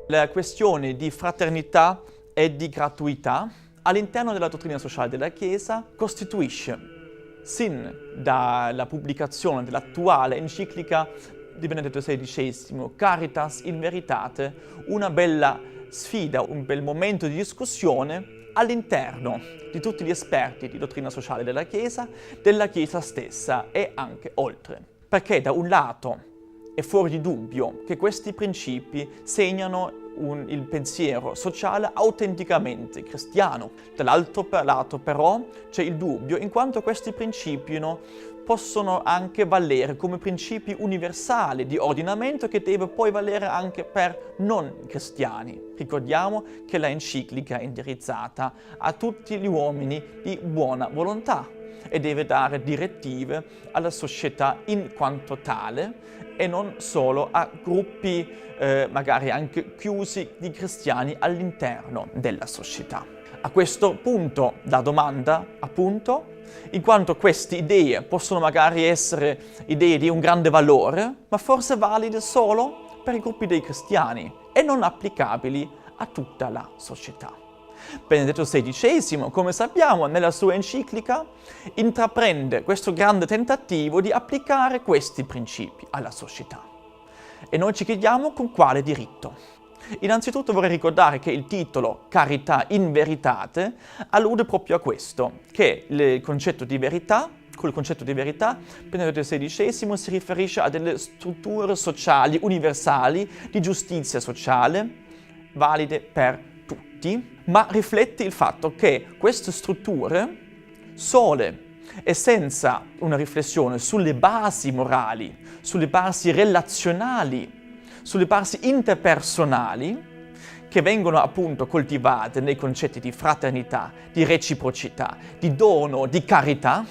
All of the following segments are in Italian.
La questione di fraternità e di gratuità all'interno della dottrina sociale della Chiesa costituisce, sin dalla pubblicazione dell'attuale enciclica di Benedetto XVI, Caritas in Veritate, una bella sfida, un bel momento di discussione all'interno di tutti gli esperti di dottrina sociale della Chiesa stessa e anche oltre. Perché da un lato è fuori di dubbio che questi principi segnano il pensiero sociale autenticamente cristiano. Dall'altro lato però c'è il dubbio in quanto questi principi possono anche valere come principi universali di ordinamento che deve poi valere anche per non cristiani. Ricordiamo che la enciclica è indirizzata a tutti gli uomini di buona volontà e deve dare direttive alla società in quanto tale e non solo a gruppi magari anche chiusi di cristiani all'interno della società. A questo punto la domanda, appunto, in quanto queste idee possono magari essere idee di un grande valore, ma forse valide solo per i gruppi dei cristiani e non applicabili a tutta la società. Benedetto XVI, come sappiamo, nella sua enciclica intraprende questo grande tentativo di applicare questi principi alla società. E noi ci chiediamo con quale diritto. Innanzitutto vorrei ricordare che il titolo Carità in Veritate allude proprio a questo, che il concetto di verità, col concetto di verità, Benedetto XVI si riferisce a delle strutture sociali universali di giustizia sociale, valide per tutti, ma riflette il fatto che queste strutture sole e senza una riflessione sulle basi morali, sulle basi relazionali, sulle basi interpersonali, che vengono appunto coltivate nei concetti di fraternità, di reciprocità, di dono, di carità,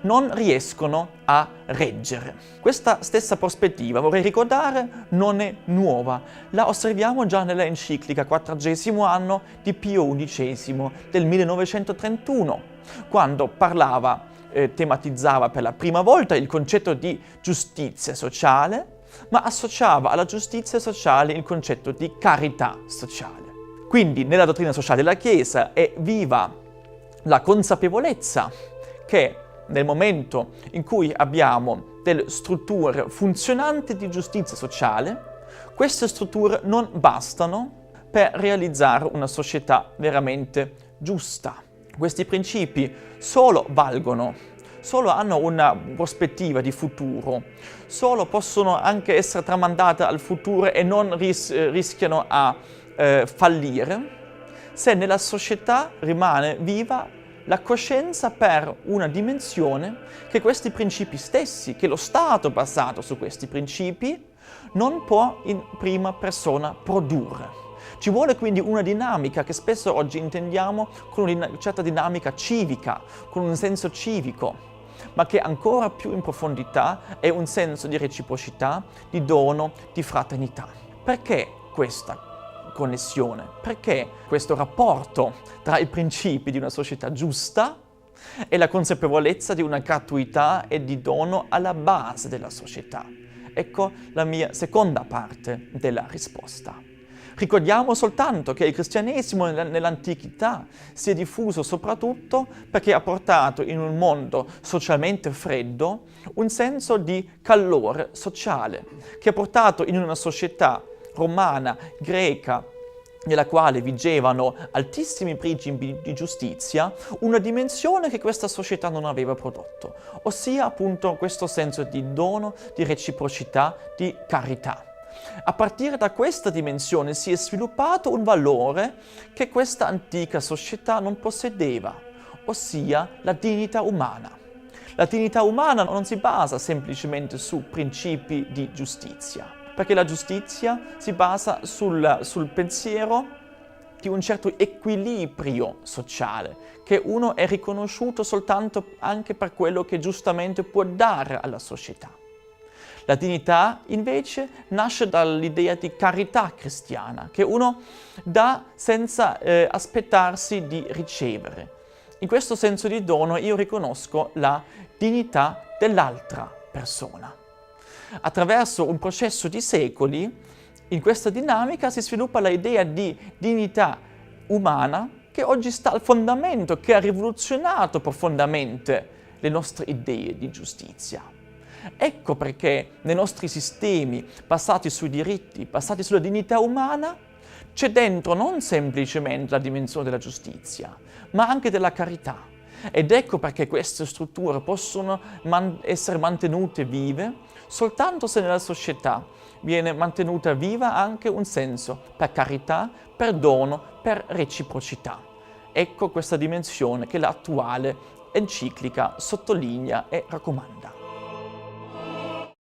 non riescono a reggere. Questa stessa prospettiva, vorrei ricordare, non è nuova. La osserviamo già nella enciclica 40° anno di Pio XI del 1931, quando tematizzava per la prima volta il concetto di giustizia sociale, ma associava alla giustizia sociale il concetto di carità sociale. Quindi nella dottrina sociale della Chiesa è viva la consapevolezza che nel momento in cui abbiamo delle strutture funzionanti di giustizia sociale, queste strutture non bastano per realizzare una società veramente giusta. Questi principi solo valgono, solo hanno una prospettiva di futuro, solo possono anche essere tramandate al futuro e non rischiano a fallire, se nella società rimane viva la coscienza per una dimensione che questi principi stessi, che lo Stato basato su questi principi, non può in prima persona produrre. Ci vuole quindi una dinamica che spesso oggi intendiamo con una certa dinamica civica, con un senso civico, ma che ancora più in profondità è un senso di reciprocità, di dono, di fraternità. Perché questa connessione? Perché questo rapporto tra i principi di una società giusta e la consapevolezza di una gratuità e di dono alla base della società? Ecco la mia seconda parte della risposta. Ricordiamo soltanto che il cristianesimo nell'antichità si è diffuso soprattutto perché ha portato in un mondo socialmente freddo un senso di calore sociale, che ha portato in una società romana, greca, nella quale vigevano altissimi principi di giustizia, una dimensione che questa società non aveva prodotto, ossia appunto questo senso di dono, di reciprocità, di carità. A partire da questa dimensione si è sviluppato un valore che questa antica società non possedeva, ossia la dignità umana. La dignità umana non si basa semplicemente su principi di giustizia, perché la giustizia si basa sul pensiero di un certo equilibrio sociale, che uno è riconosciuto soltanto anche per quello che giustamente può dare alla società. La dignità, invece, nasce dall'idea di carità cristiana, che uno dà senza aspettarsi di ricevere. In questo senso di dono io riconosco la dignità dell'altra persona. Attraverso un processo di secoli, In questa dinamica si sviluppa l'idea di dignità umana che oggi sta al fondamento, che ha rivoluzionato profondamente le nostre idee di giustizia. Ecco perché nei nostri sistemi basati sui diritti, basati sulla dignità umana, c'è dentro non semplicemente la dimensione della giustizia, ma anche della carità. Ed ecco perché queste strutture possono essere mantenute vive soltanto se nella società viene mantenuta viva anche un senso per carità, perdono, per reciprocità. Ecco questa dimensione che l'attuale enciclica sottolinea e raccomanda.